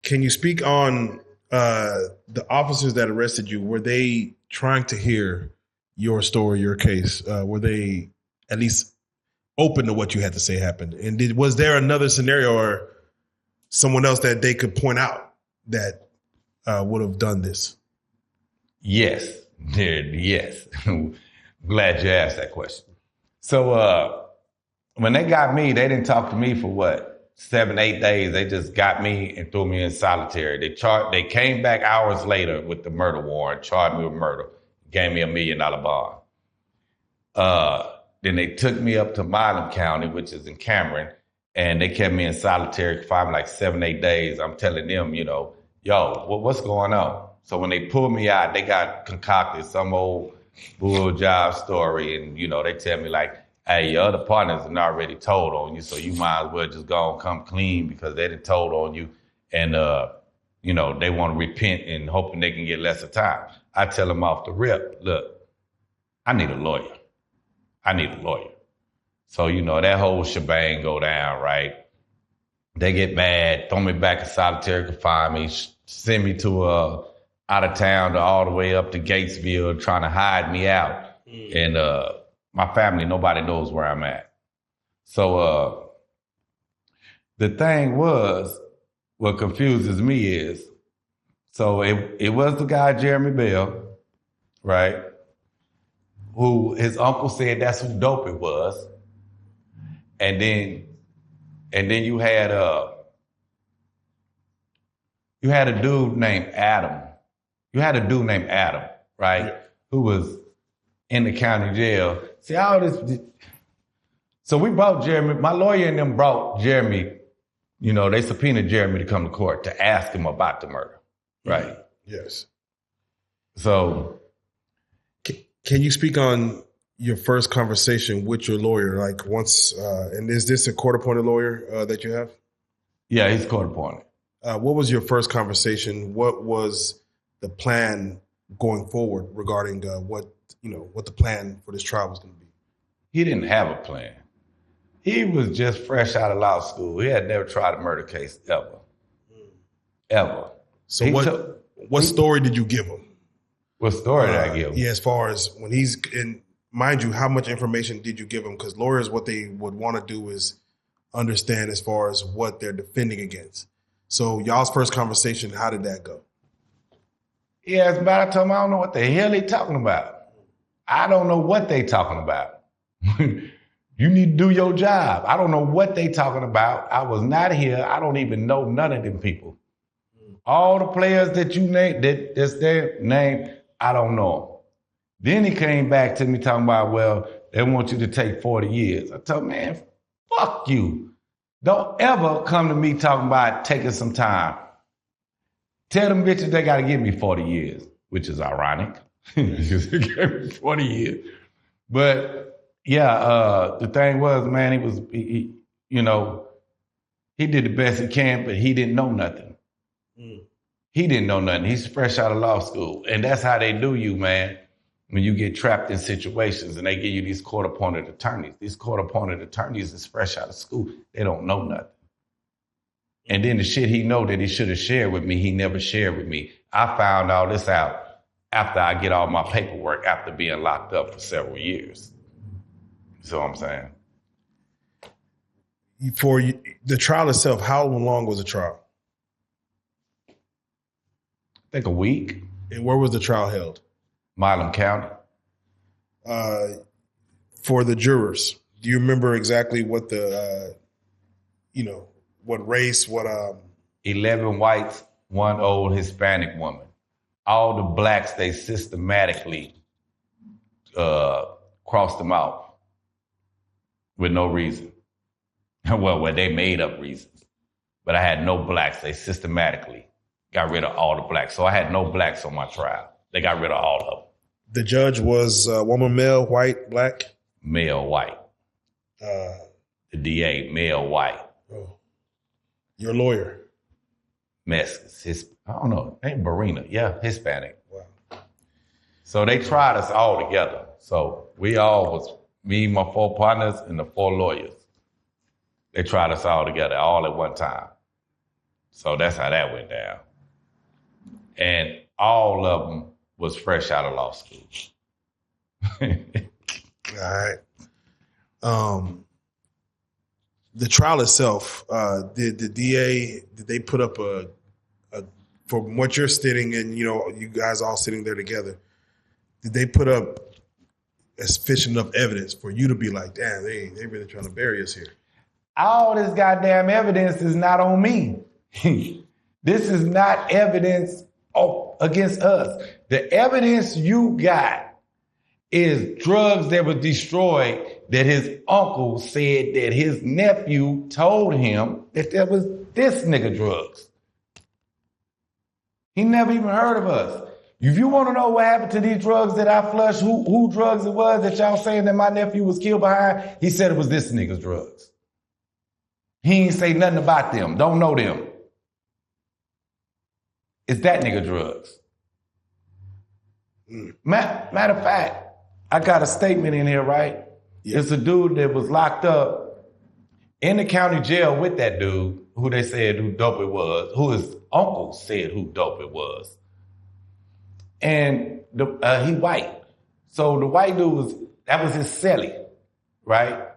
Can you speak on the officers that arrested you? Were they trying to hear your story, your case? Were they at least open to what you had to say happened? And was there another scenario or someone else that they could point out that would have done this? Yes. Yes. Glad you asked that question. So when they got me, they didn't talk to me for what, 7, 8 days. They just got me and threw me in solitary. They came back hours later with the murder warrant, charged me with murder, gave me $1 million bond. Then they took me up to Milam County, which is in Cameron, and they kept me in solitary confinement like 7, 8 days. I'm telling them, yo, what's going on? So when they pulled me out, they got concocted some old bull job story, and they tell me like, hey, your other partners have already told on you, so you might as well just go and come clean because they done told on you, and they want to repent and hoping they can get lesser time. I tell them off the rip, look, I need a lawyer. So, that whole shebang go down, right? They get mad, throw me back in solitary confinement, send me to out of town to all the way up to Gatesville, trying to hide me out. And my family, nobody knows where I'm at. So the thing was, what confuses me is, so it was the guy, Jeremy Bell, right? Who his uncle said that's who dope it was. And then you had a dude named Adam. You had a dude named Adam, right? Yeah. Who was in the county jail. See, all this. So we brought Jeremy, my lawyer and them brought Jeremy, they subpoenaed Jeremy to come to court to ask him about the murder, right? Yes. So. Can you speak on your first conversation with your lawyer? Like once, and is this a court-appointed lawyer that you have? Yeah, he's court-appointed. What was your first conversation? What was the plan going forward regarding what the plan for this trial was going to be? He didn't have a plan. He was just fresh out of law school. He had never tried a murder case ever. Ever. So what story did you give him? What story did I give him? Yeah, as far as when he's in, mind you, how much information did you give him? Because lawyers, what they would want to do is understand as far as what they're defending against. So y'all's first conversation, how did that go? Yeah, it's about I told him I don't know what the hell they talking about. I don't know what they talking about. You need to do your job. I don't know what they talking about. I was not here. I don't even know none of them people. All the players that you named, that's their name, I don't know. Then he came back to me talking about, well, they want you to take 40 years. I told him, man, fuck you. Don't ever come to me talking about taking some time. Tell them bitches they got to give me 40 years, which is ironic. Because they gave me 40 years. But yeah, the thing was, man, he did the best he can, but he didn't know nothing. He didn't know nothing. He's fresh out of law school. And that's how they do you, man, when you get trapped in situations and they give you these court-appointed attorneys. These court-appointed attorneys is fresh out of school. They don't know nothing. And then the shit he know that he should have shared with me, he never shared with me. I found all this out after I get all my paperwork after being locked up for several years. You see what I'm saying? For the trial itself, how long was the trial? I think a week. And where was the trial held? Milam County. For the jurors, do you remember exactly what the, what race, what... 11 whites, 1 old Hispanic woman. All the blacks, they systematically crossed them out with no reason. Well, they made up reasons. But I had no blacks. They systematically got rid of all the blacks. So I had no blacks on my trial. They got rid of all of them. The judge was woman, male, white, black? Male, white. The DA, male, white. Oh. Your lawyer? Mexicans. I don't know. Ain't Barina. Yeah, Hispanic. Wow. So they tried us all together. So we all was, me, my 4 partners, and the 4 lawyers. They tried us all together, all at one time. So that's how that went down. And all of them was fresh out of law school. All right. The trial itself, did the DA, did they put up a from what you're sitting and, you guys all sitting there together, did they put up sufficient enough evidence for you to be like, damn, they really trying to bury us here? All this goddamn evidence is not on me. This is not evidence against us. The evidence you got is drugs that were destroyed that his uncle said that his nephew told him that there was this nigga drugs. He never even heard of us. If you want to know what happened to these drugs that I flushed, who drugs it was that y'all saying that my nephew was killed behind, he said it was this nigga's drugs. He ain't say nothing about them. Don't know them. It's that nigga drugs. Matter of fact, I got a statement in here, right? Yeah. It's a dude that was locked up in the county jail with that dude who they said who dope it was, who his uncle said who dope it was. And he white. So the white dude that was his celly, right?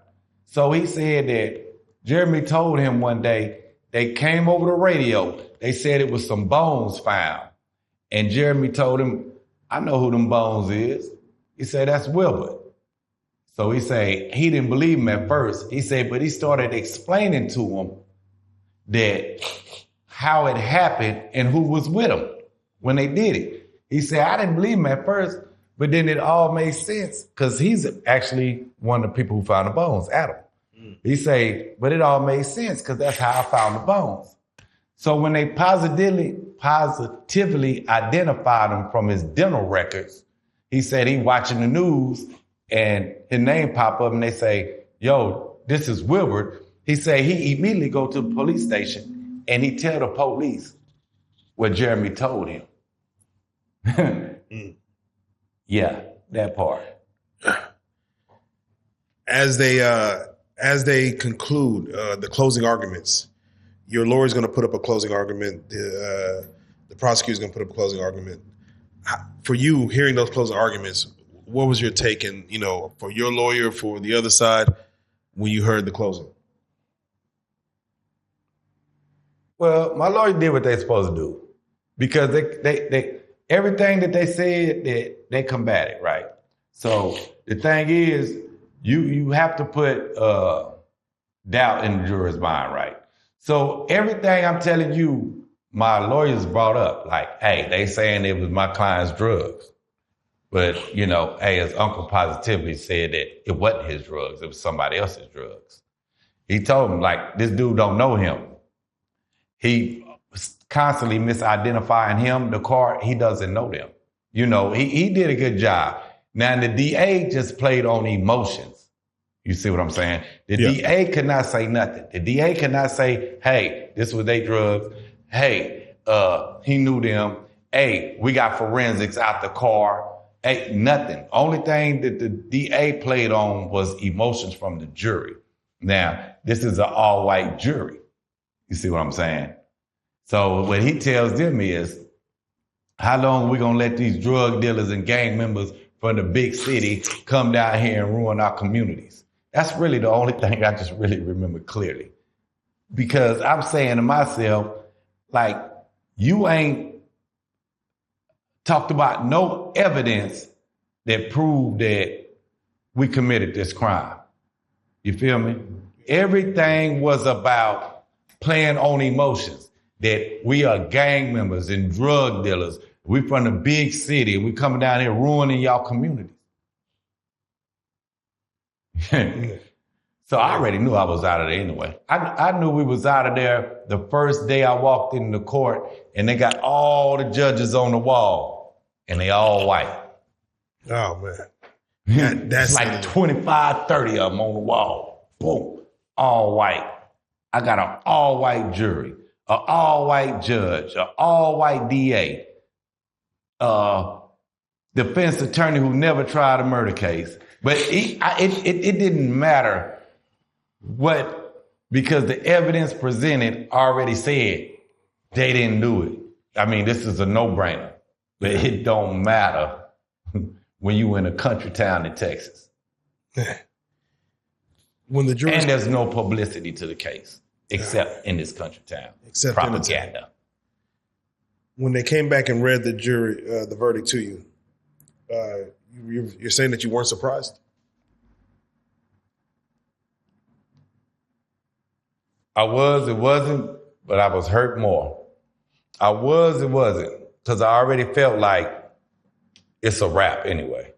So he said that Jeremy told him one day, they came over the radio, they said it was some bones found. And Jeremy told him, I know who them bones is. He said, that's Wilbur. So he said, he didn't believe him at first. He said, but he started explaining to him that how it happened and who was with him when they did it. He said, I didn't believe him at first, but then it all made sense because he's actually one of the people who found the bones, Adam. He said, but it all made sense because that's how I found the bones. So when they positively identified him from his dental records, he said he watching the news and his name pop up and they say, yo, this is Wilbur. He said he immediately go to the police station and he tell the police what Jeremy told him. Yeah, that part. As they conclude the closing arguments, your lawyer's going to put up a closing argument. The prosecutor's going to put up a closing argument. For you, hearing those closing arguments, what was your take? And for your lawyer, for the other side, when you heard the closing? Well, my lawyer did what they're supposed to do because they everything that they said that they combated, right? So the thing is, you have to put doubt in the juror's mind, right? So everything I'm telling you, my lawyers brought up, like, hey, they saying it was my client's drugs. But, hey, his uncle positively said that it wasn't his drugs, it was somebody else's drugs. He told him, like, this dude don't know him. He constantly misidentifying him, the car, he doesn't know them. He did a good job. Now, the DA just played on emotions. You see what I'm saying? The DA could not say nothing. The DA could not say, hey, this was their drugs. Hey, he knew them. Hey, we got forensics out the car. Hey, nothing. Only thing that the DA played on was emotions from the jury. Now, this is an all-white jury. You see what I'm saying? So what he tells them is, how long are we going to let these drug dealers and gang members from the big city come down here and ruin our communities? That's really the only thing I just really remember clearly. Because I'm saying to myself, like, you ain't talked about no evidence that proved that we committed this crime. You feel me? Everything was about playing on emotions, that we are gang members and drug dealers. We from the big city and we coming down here ruining y'all communities. So I already knew I was out of there anyway. I knew we was out of there the first day I walked into the court and they got all the judges on the wall and they all white. Oh, man. That's like 25, 30 of them on the wall. Boom. All white. I got an all-white jury, an all-white judge, an all-white DA, defense attorney who never tried a murder case. But it didn't matter because the evidence presented already said They didn't do it. I mean, this is a no-brainer. But it don't matter when you in a country town in Texas. When the jury and there's no publicity to the case, except in this country town. Except propaganda. When they came back and read the jury, the verdict to you, you're saying that you weren't surprised? I was, it wasn't, but I was hurt more. I was, it wasn't, because I already felt like it's a wrap anyway.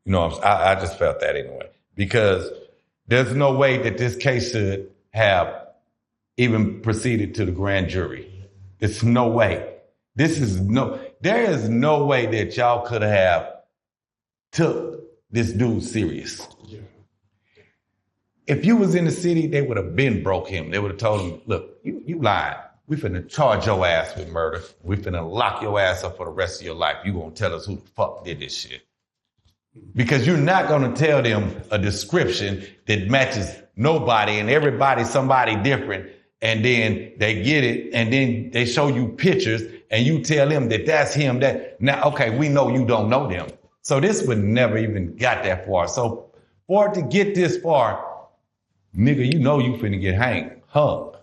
You know, I just felt that anyway, because there's no way that this case should have even proceeded to the grand jury. It's no way. There is no way that y'all could have took this dude serious. Yeah. If you was in the city, they would have been broke him. They would have told him, look, you lied. We finna charge your ass with murder. We finna lock your ass up for the rest of your life. You gonna tell us who the fuck did this shit. Because you're not gonna tell them a description that matches nobody and everybody, somebody different. And then they get it and then they show you pictures and you tell them that that's him. That now, okay, we know you don't know them. So this would never even got that far. So for it to get this far, nigga, you know you finna get hung.